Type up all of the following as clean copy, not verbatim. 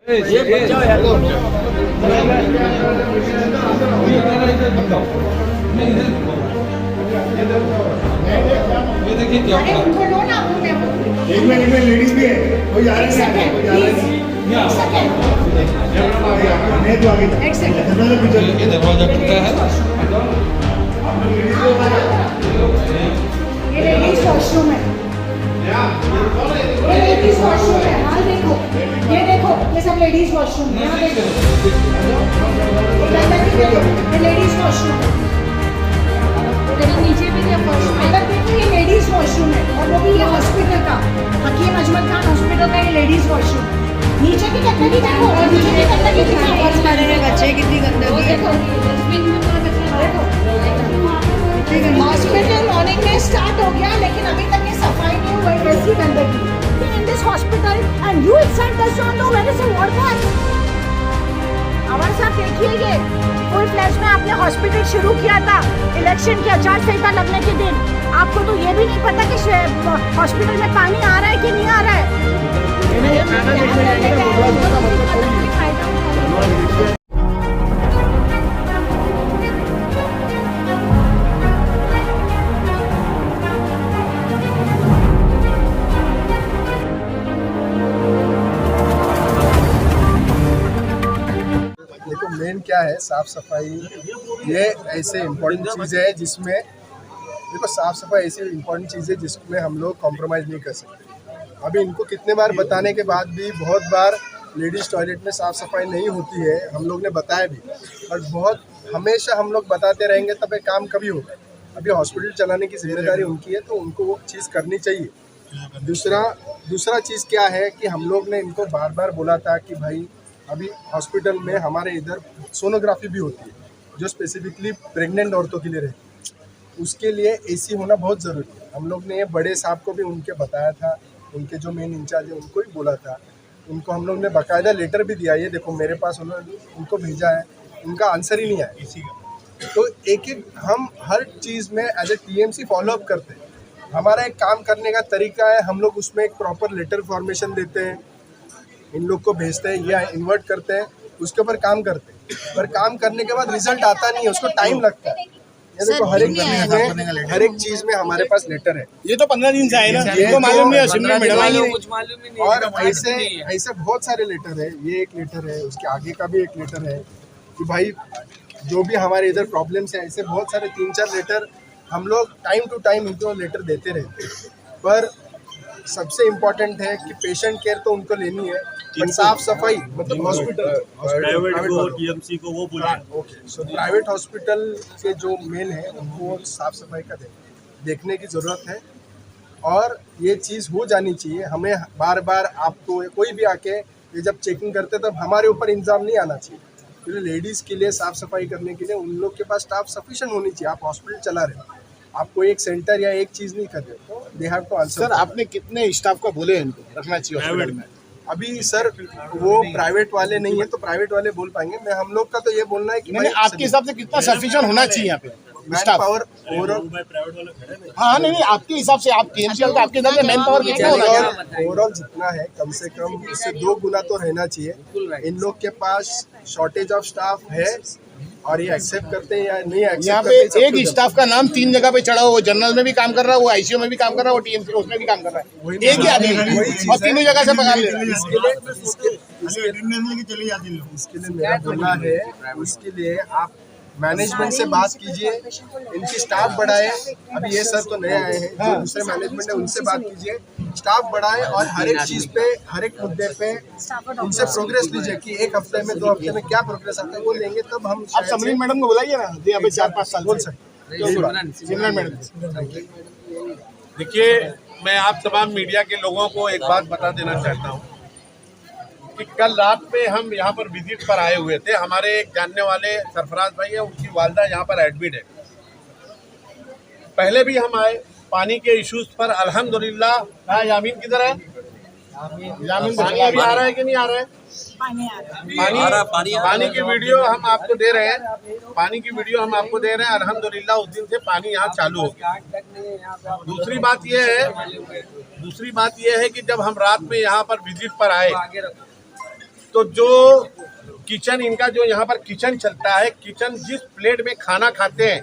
देखिए क्या अरे उनको लो ना, एक मिनट में लेडीज भी है, कोई आ रही है, कोई आ रही है। मैं तो आगे एक सेकंड। ये दरवाजा खुला है। ये लेडीज वॉशरूम है, ये लेडीज वॉशरूम है। हाँ देखो, ये देखो, ये सब लेडीज वॉशरूम है। यहाँ देखो, ये लेडीज वॉशरूम है। नीचे भी अंदर देखो, ये लेडीज वॉशरूम है, और वो भी ये हॉस्पिटल का, हकीम अजमल खान हॉस्पिटल का ये लेडीज वॉशरूम है। नीचे की गंदगी देखो, नीचे की गंदगी दिखाओ। बच्चे कितनी गंदगी है। हॉस्पिटल मॉर्निंग में स्टार्ट हो गया, लेकिन अभी तक ये सफाई नहीं हुई, वैसी गंदगी in this hospital and you itself does not know where is the water. Amar साहब देखिए, ये फुल फ्लैश में आपने हॉस्पिटल शुरू किया था इलेक्शन की आचार संहिता लगने के दिन। आपको तो ये भी नहीं पता कि हॉस्पिटल में पानी आ रहा है कि नहीं आ रहा है। देखो मेन क्या है, साफ सफाई ये ऐसे इम्पोर्टेंट चीज़ है जिसमें, देखो साफ सफाई ऐसी इम्पोर्टेंट चीज़ है जिसमें हम लोग कॉम्प्रोमाइज़ नहीं कर सकते। अभी इनको कितने बार बताने के बाद भी बहुत बार लेडीज़ टॉयलेट में साफ़ सफाई नहीं होती है, हम लोग ने बताया भी, बट बहुत हमेशा हम लोग बताते रहेंगे तब ये काम कभी होगा। अभी हॉस्पिटल चलाने की जिम्मेदारी उनकी है, तो उनको वो चीज़ करनी चाहिए। दूसरा चीज़ क्या है कि हम लोग ने इनको बार बार बोला था कि भाई अभी हॉस्पिटल में हमारे इधर सोनोग्राफी भी होती है, जो स्पेसिफिकली प्रेग्नेंट औरतों के लिए रहती है। उसके लिए एसी होना बहुत ज़रूरी है। हम लोग ने ये बड़े साहब को भी उनके बताया था, उनके जो मेन इंचार्ज है उनको भी बोला था। उनको हम लोग ने बाकायदा लेटर भी दिया, ये देखो मेरे पास उन्होंने उनको भेजा है, उनका आंसर ही नहीं आया इसी का। तो एक हम हर चीज़ में एज ए टीएमसी फॉलोअप करते हैं। हमारा एक काम करने का तरीका है, हम लोग उसमें एक प्रॉपर लेटर फॉर्मेशन देते हैं, इन लोग को भेजते हैं या इन्वर्ट करते हैं, उसके ऊपर काम करते हैं। पर काम करने के बाद रिजल्ट आता नहीं है, उसको टाइम लगता है। ये देखो हर एक चीज में हमारे पास लेटर है। ये तो 15 दिन से आए ना, ये मालूम नहीं है, कुछ मालूम ही नहीं। और ऐसे बहुत सारे लेटर है, ये एक लेटर है, उसके आगे का भी एक लेटर है कि भाई जो भी हमारे इधर प्रॉब्लम्स है, ऐसे बहुत सारे 3-4 लेटर हम लोग टाइम टू टाइम उनको लेटर देते रहते हैं। पर सबसे इम्पोर्टेंट है कि पेशेंट केयर तो उनको लेनी है, पर साफ सफाई मतलब हॉस्पिटल टीएमसी को वो बोला। ओके, सो प्राइवेट हॉस्पिटल के जो मेन है उनको साफ सफाई का देखने की ज़रूरत है, और ये चीज़ हो जानी चाहिए। हमें बार बार आपको कोई भी आके ये जब चेकिंग करते तब हमारे ऊपर इल्ज़ाम नहीं आना चाहिए, क्योंकि लेडीज़ के लिए साफ़ सफाई करने के लिए उन लोग के पास स्टाफ सफिशिएंट होनी चाहिए। आप हॉस्पिटल चला रहे हो, आप कोई एक सेंटर या एक चीज़ नहीं कर रहे हो, तो they have to answer. Sir आपने कितने स्टाफ को बोले इनको रखना चाहिए हॉस्पिटल में? अभी सर वो प्राइवेट वाले नहीं है, तो प्राइवेट वाले बोल पाएंगे। मैं हम लोग का तो ये बोलना है कि मैंने आपके हिसाब से कितना सफिशिएंट होना चाहिए यहाँ पे स्टाफ? पावर ओवरऑल, हाँ नहीं, आपके हिसाब से आप टीएमसी तो आपके हिसाब से मैन पावर कितना होना चाहिए? ओवरऑल जितना है कम से कम इससे 2 गुना तो रहना चाहिए। इन लोग के पास शॉर्टेज ऑफ स्टाफ है, और ये एक्सेप्ट करते हैं या नहीं एक्सेप्ट यहाँ करते पे एक स्टाफ का नाम 3 जगह पे चढ़ा, वो जनरल में भी काम कर रहा है, वो आईसीयू में भी काम कर रहा है, वो टीएमसी उसमें भी काम कर रहा है, एक ही आदमी और तीनों जगह से पकड़ ले रहा है। इसके लिए मेरा बोलना है, उसके लिए आप मैनेजमेंट से बात कीजिए, इनकी स्टाफ बढ़ाए। अभी ये सर तो नए आए हैं, जो दूसरे मैनेजमेंट है उनसे बात कीजिए, स्टाफ बढ़ाए, और हर एक चीज़ पे, हर एक मुद्दे पे उनसे प्रोग्रेस लीजिए कि 1 हफ्ते में 2 हफ्ते में क्या प्रोग्रेस आता है वो लेंगे, तब हम आप समरीन मैडम को बुलाइए ना, यहाँ पे 4-5 साल बोल सकते। सिमरन मैडम। देखिए, मैं आप तमाम मीडिया के लोगों को एक बात बता देना चाहता हूँ कि कल रात में हम यहाँ पर विजिट पर आए हुए थे। हमारे एक जानने वाले सरफराज भाई है, उनकी वालदा यहाँ पर एडमिट है। पहले भी हम आए, पानी के इश्यूज पर अल्हम्दुलिल्लाह। यामीन किधर है? यामीन पानी अभी आ रहा है कि नहीं आ रहा है? पानी की वीडियो हम आपको दे रहे हैं, पानी की वीडियो हम आपको दे रहे हैं। अल्हम्दुलिल्लाह उस दिन से पानी यहाँ चालू हो गया। दूसरी बात यह है कि जब हम रात में यहाँ पर विजिट पर आए तो जो किचन इनका जो यहाँ पर किचन चलता है, किचन जिस प्लेट में खाना खाते हैं,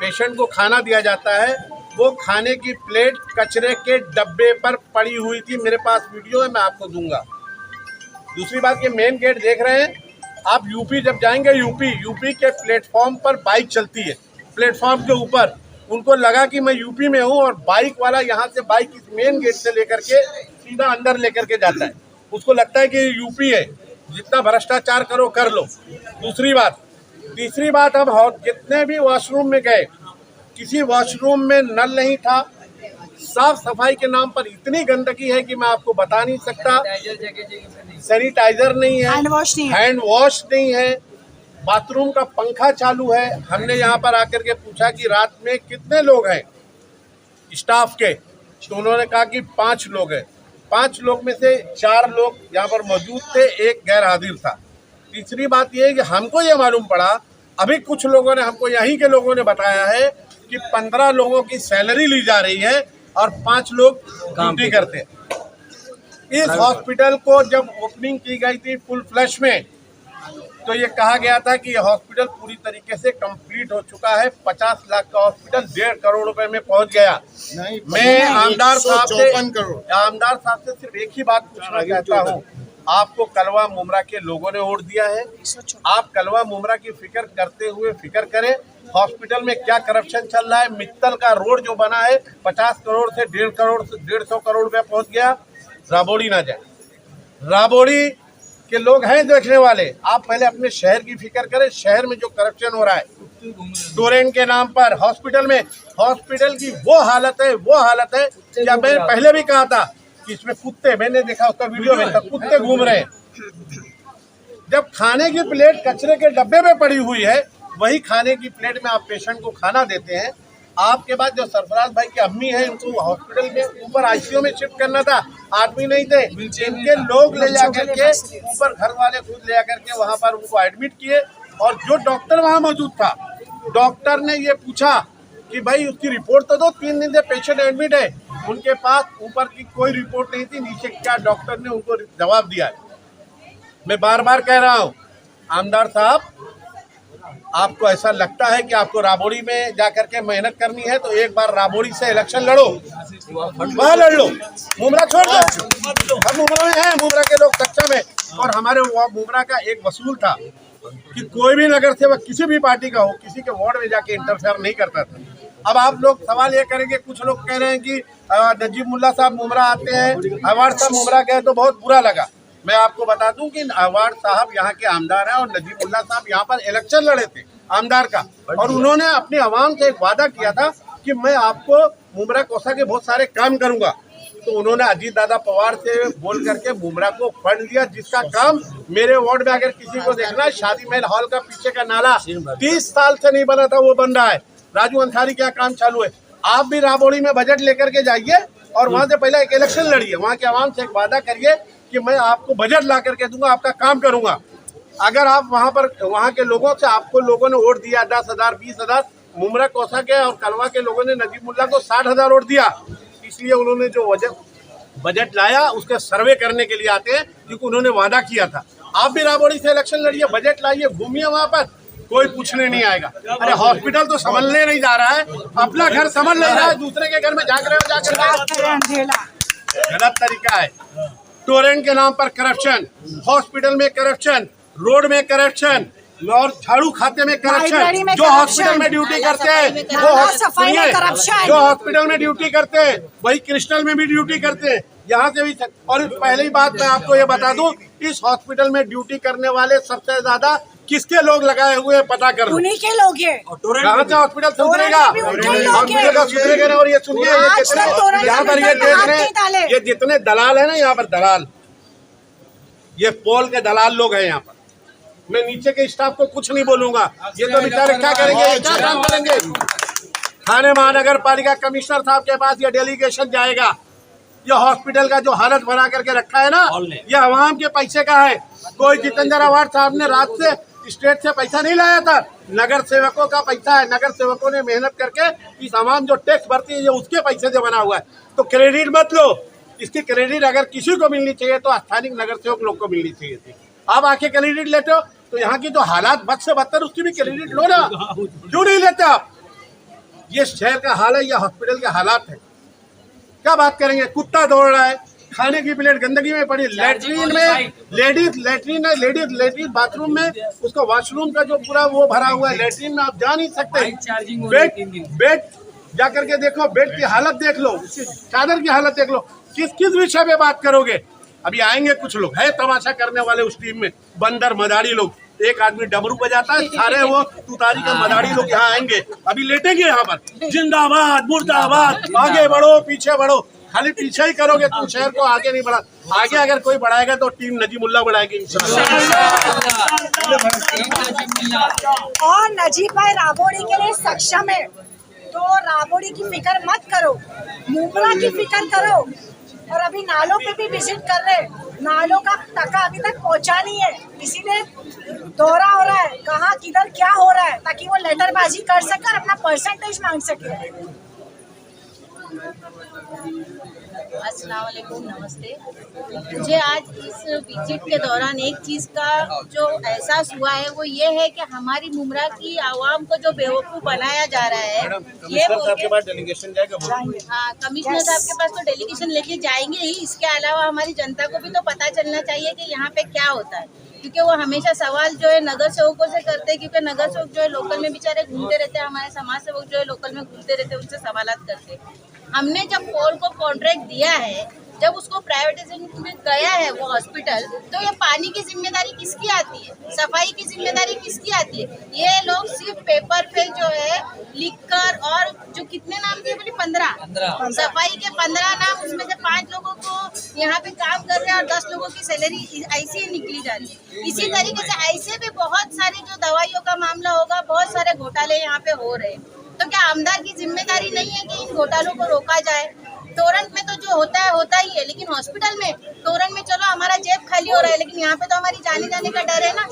पेशेंट को खाना दिया जाता है, वो खाने की प्लेट कचरे के डब्बे पर पड़ी हुई थी। मेरे पास वीडियो है, मैं आपको दूंगा। दूसरी बात, ये मेन गेट देख रहे हैं आप, यूपी जब जाएंगे, यूपी के प्लेटफॉर्म पर बाइक चलती है, प्लेटफॉर्म के ऊपर उनको लगा कि मैं यूपी में हूँ, और बाइक वाला यहाँ से बाइक इस मेन गेट से लेकर के सीधा अंदर लेकर के जाता है। उसको लगता है कि यूपी है, जितना भ्रष्टाचार करो कर लो। दूसरी बात, तीसरी बात, अब जितने भी वॉशरूम में गए, किसी वॉशरूम में नल नहीं था। साफ सफाई के नाम पर इतनी गंदगी है कि मैं आपको बता नहीं सकता। सैनिटाइजर नहीं है, हैंड वॉश नहीं है, बाथरूम का पंखा चालू है। हमने यहाँ पर आकर के पूछा कि रात में कितने लोग हैं स्टाफ के, तो उन्होंने कहा कि 5 लोग हैं। 5 लोग में से 4 लोग यहाँ पर मौजूद थे, एक गैर हाजिर था। तीसरी बात ये है कि हमको ये मालूम पड़ा, अभी कुछ लोगों ने हमको, यहीं के लोगों ने बताया है कि 15 लोगों की सैलरी ली जा रही है और 5 लोग ड्यूटी करते हैं। इस हॉस्पिटल को जब ओपनिंग की गई थी फुल फ्लैश में, तो ये कहा गया था कि ये हॉस्पिटल पूरी तरीके से कंप्लीट हो चुका है। 50 लाख का हॉस्पिटल 1.5 करोड़ रुपए में पहुंच गया। मैं आमदार साहब से सिर्फ एक ही बात पूछना चाहता हूँ, आपको कलवा मुमरा के लोगों ने वोट दिया है, आप कलवा मुमरा की फिक्र करते हुए फिक्र करें हॉस्पिटल में क्या करप्शन चल रहा है। मित्तल का रोड जो बना है 50 करोड़ से 150 करोड़ रुपए पहुंच गया। राबोड़ी ना जाए, राबोड़ी के लोग हैं देखने वाले। आप पहले अपने शहर की फिक्र करें, शहर में जो करप्शन हो रहा है टोरेंट के नाम पर हॉस्पिटल में, हॉस्पिटल की वो हालत है क्या मैंने पहले भी कहा था कि इसमें कुत्ते, मैंने देखा उसका वीडियो में, कुत्ते घूम रहे हैं। जब खाने की प्लेट कचरे के डब्बे में पड़ी हुई है, वही खाने की प्लेट में आप पेशेंट को खाना देते हैं। आपके बाद जो सरफराज भाई की अम्मी है, उनको हॉस्पिटल में ऊपर आईसीयू में शिफ्ट करना था, आदमी नहीं थे, इनके लोग ले जाकर के ऊपर, घर वाले खुद ले जाकर के वहाँ पर उनको एडमिट किए। और जो डॉक्टर वहाँ मौजूद था, डॉक्टर ने ये पूछा कि भाई उसकी रिपोर्ट तो दो, 3 दिन से पेशेंट एडमिट है। उनके पास ऊपर की कोई रिपोर्ट नहीं थी, नीचे क्या डॉक्टर ने उनको जवाब दिया है। मैं बार बार कह रहा हूँ, आमदार साहब, आपको ऐसा लगता है कि आपको राबोड़ी में जाकर के मेहनत करनी है, तो एक बार राबोड़ी से इलेक्शन लड़ो, वहाँ लड़ लो, मुमरा छोड़ दो। हम मुमरा में हैं, मुमरा के लोग सच्चा में। और हमारे मुमरा का एक वसूल था कि कोई भी नगर सेवक किसी भी पार्टी का हो, किसी के वार्ड में जाके इंटरफेयर नहीं करता था। अब आप लोग सवाल ये करेंगे, कुछ लोग कह रहे हैं कि नजीब मुल्ला साहब मुमरा आते हैं, अवार्ड साहब मुमरा गए तो बहुत बुरा लगा। मैं आपको बता दूं कि अवार्ड साहब यहाँ के आमदार हैं और नजीब मुल्ला साहब यहाँ पर इलेक्शन लड़े थे आमदार का, और उन्होंने अपने आवाम से एक वादा किया था कि मैं आपको मुमरा कोसा के बहुत सारे काम करूंगा। तो उन्होंने अजीत दादा पवार से बोल करके मुमरा को फंड दिया, जिसका काम मेरे वार्ड में अगर किसी को देखना है, शादी महल हॉल का पीछे का नाला 30 साल से नहीं बना था, वो बन रहा है। राजू अंसारी का काम चालू है। आप भी राबोड़ी में बजट लेकर के जाइए और वहाँ से पहले एक इलेक्शन लड़िए, वहाँ के आवाम से एक वादा करिए कि मैं आपको बजट ला करके दूंगा, आपका काम करूंगा। अगर आप वहाँ पर, वहाँ के लोगों से, आपको लोगों ने वोट दिया 10,000 20,000, मुमरा कोसा के और कलवा के लोगों ने नजीब मुल्ला को 60,000 वोट दिया, इसलिए उन्होंने जो बजट लाया उसके सर्वे करने के लिए आते हैं, क्योंकि उन्होंने वादा किया था। आप भी राबोड़ी से इलेक्शन लड़िए, बजट लाइए, घूमिए वहाँ पर, कोई पूछने नहीं आएगा। अरे हॉस्पिटल तो संभलने नहीं जा रहा है, अपना घर संभल नहीं रहा है, दूसरे के घर में झांक रहे हो जाकर। गलत तरीका है। टोरेंट के नाम पर करप्शन, हॉस्पिटल में करप्शन, रोड में करप्शन और झाड़ू खाते में करप्शन। जो हॉस्पिटल में ड्यूटी करते हैं जो हॉस्पिटल में ड्यूटी करते हैं वही क्रिस्टल में भी ड्यूटी करते हैं, यहाँ से भी। और पहली बात मैं आपको ये बता दूं, इस हॉस्पिटल में ड्यूटी करने वाले सबसे ज्यादा किसके लोग लगाए हुए हैं पता कर लो, उन्हीं के लोग हैं। कहाँ से हॉस्पिटल सुधरेगा? हॉस्पिटल का सुधरेगा ना। और ये सुनिए, यहाँ पर ये देख रहे हैं, ये जितने दलाल है ना यहाँ पर, दलाल, ये पोल के दलाल लोग हैं यहाँ पर। मैं नीचे के स्टाफ को कुछ नहीं बोलूंगा, ये तो बेचारे क्या करेंगे, क्या काम करेंगे। थाने महानगर पालिका कमिश्नर साहब के पास ये डेलीगेशन जाएगा। ये हॉस्पिटल का जो हालत बना करके रखा है ना, ये आवाम के पैसे का है। कोई जितेंद्र अवार्ड साहब ने रात से स्टेट से पैसा नहीं लाया था, नगर सेवकों का पैसा है। नगर सेवकों ने मेहनत करके इस आवाम जो टैक्स भरती है, ये उसके पैसे से बना हुआ है। तो क्रेडिट मत लो, इसकी क्रेडिट अगर किसी को मिलनी चाहिए तो स्थानीय नगर सेवक लोग को मिलनी चाहिए थी। आप आके क्रेडिट लेते हो, तो यहाँ की जो हालात बद से बदतर उसकी भी क्रेडिट लो ना, क्यों नहीं लेते आप? ये शहर का हाल है, ये हॉस्पिटल के हालात है, क्या बात करेंगे? कुत्ता दौड़ रहा है, खाने की प्लेट गंदगी में पड़ी, लेटरीन में लेडीज बाथरूम में उसका वॉशरूम का जो पूरा वो भरा हुआ है, लेटरीन में आप जा नहीं सकते। बेड जा करके देखो, बेड की हालत देख लो, चादर की हालत देख लो, किस विषय पे बात करोगे? अभी आएंगे कुछ लोग है तमाशा करने वाले उस टीम में, बंदर मदारी लोग, एक आदमी डमरू बजाता है, सारे वो तुतारी का मदारी लोग यहाँ आएंगे, अभी लेटेंगे यहाँ पर, जिंदाबाद मुर्दाबाद, आगे बढ़ो पीछे बढ़ो, खाली पीछे ही करोगे तुम, शहर को आगे नहीं बढ़ा। आगे अगर कोई बढ़ाएगा तो टीम नजीमुल्ला बढ़ाएगी इंशाल्लाह। और नजीब भाई राबोड़ी के लिए सक्षम है, तो राबोड़ी की फिक्र मत करो, मुमरा की फिक्र करो। और अभी नालों पे भी विजिट कर रहे हैं, नालों का टका अभी तक पहुंचा नहीं है, इसीलिए दौरा हो रहा है कहाँ किधर क्या हो रहा है, ताकि वो लेटरबाजी कर सके और अपना परसेंटेज मांग सके। अस्सलाम वालेकुम, नमस्ते। मुझे आज इस विजिट के दौरान एक चीज़ का जो एहसास हुआ है वो ये है कि हमारी मुमरा की आवाम को जो बेवकूफ़ बनाया जा रहा है, ये आपके पास डेलीगेशन जाएगा। हाँ, कमिश्नर साहब के पास तो डेलीगेशन लेके जाएंगे ही, इसके अलावा हमारी जनता को भी तो पता चलना चाहिए कि यहाँ पे क्या होता है, क्योंकि वो हमेशा सवाल जो है नगर सेवकों से करते हैं, क्योंकि नगर सेवक जो है लोकल में बेचारे घूमते रहते हैं, हमारे समाज सेवक जो है लोकल में घूमते रहते हैं, उनसे सवालात करते हैं। हमने जब पोल को कॉन्ट्रैक्ट दिया है, जब उसको प्राइवेटाइजेशन में गया है वो हॉस्पिटल, तो ये पानी की जिम्मेदारी किसकी आती है, सफाई की जिम्मेदारी किसकी आती है? ये लोग सिर्फ पेपर पे जो है लिखकर, और जो कितने नाम दिए बोले 15 सफाई के 15 नाम, उसमें से 5 लोगों को यहाँ पे काम कर रहे हैं और 10 लोगों की सैलरी ऐसे ही निकली जा रही है। इसी तरीके से ऐसे भी बहुत सारे जो दवाइयों का मामला होगा, बहुत सारे घोटाले यहाँ पे हो रहे हैं, तो क्या आमदार की जिम्मेदारी नहीं है कि इन घोटालों को रोका जाए? तोरंट में तो जो होता ही है, लेकिन हॉस्पिटल में, तोरंट में चलो हमारा जेब खाली हो रहा है, लेकिन यहाँ पे तो हमारी जाने जाने का डर है ना,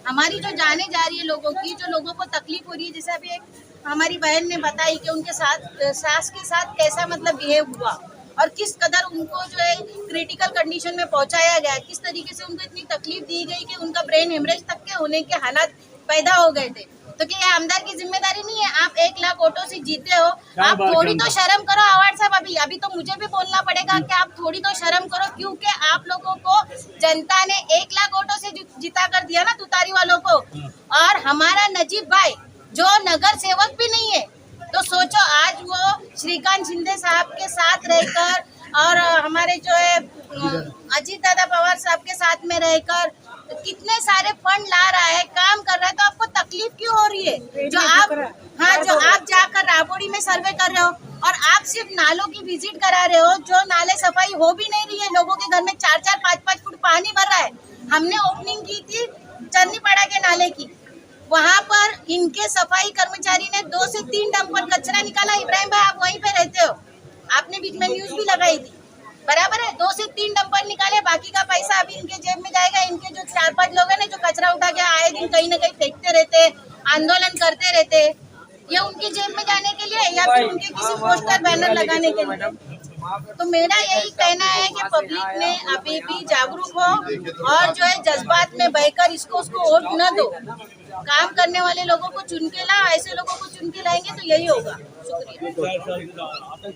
हमारी जो जाने जा रही है लोगों की, जो लोगों को तकलीफ हो रही है। जैसे अभी एक हमारी बहन ने बताई कि उनके साथ सास के साथ कैसा मतलब बिहेव हुआ और किस कदर उनको जो है क्रिटिकल कंडीशन में पहुंचाया गया, किस तरीके से उनको इतनी तकलीफ दी गई कि उनका ब्रेन हेमरेज तक के होने के हालात पैदा हो गए थे। तो क्या आमदार की जिम्मेदारी नहीं है? आप 1 लाख वोटों से जीते हो, आप थोड़ी तो शर्म करो। अवार्ड साहब, अभी तो मुझे भी बोलना पड़ेगा कि आप थोड़ी तो शर्म करो, क्योंकि आप लोगों को जनता ने 1 लाख वोटों से जिता कर दिया ना, तुतारी वालों को। और हमारा नजीब भाई जो नगर सेवक भी नहीं है, तो सोचो आज वो श्रीकांत शिंदे साहब के साथ रहकर और हमारे जो है अजीत दादा पवार साहब के साथ में रहकर कितने सारे फंड ला रहा है, काम कर रहा है, तो आपको तकलीफ क्यों हो रही है? जो आप जाकर राबोड़ी में सर्वे कर रहे हो और आप सिर्फ नालों की विजिट करा रहे हो, जो नाले सफाई हो भी नहीं रही है, लोगों के घर में 4-4, 5-5 फुट पानी भर रहा है। हमने ओपनिंग की थी चन्नीपाड़ा के नाले की, वहाँ पर इनके सफाई कर्मचारी ने 2 से 3 डंपर कचरा निकाला। इब्राहिम भाई, आप वहीं पे रहते हो, आपने बीच में न्यूज भी लगाई थी, बराबर है? 2 से 3 डंपर निकाले, बाकी का पैसा अभी इनके जेब में जाएगा। इनके जो 4-5 लोग हैं ना, जो कचरा उठा के आए दिन कहीं ना कहीं फेंकते रहते, आंदोलन करते रहते, ये उनकी जेब में जाने के लिए या फिर उनके किसी पोस्टर बैनर लगाने के लिए? तो मेरा यही कहना है कि पब्लिक ने अभी भी जागरूक हो और जो है जज्बात में बहकर इसको उसको वोट न दो। काम करने वाले लोगों को चुन के ला, ऐसे लोगों को चुन के लाएंगे तो यही होगा। शुक्रिया।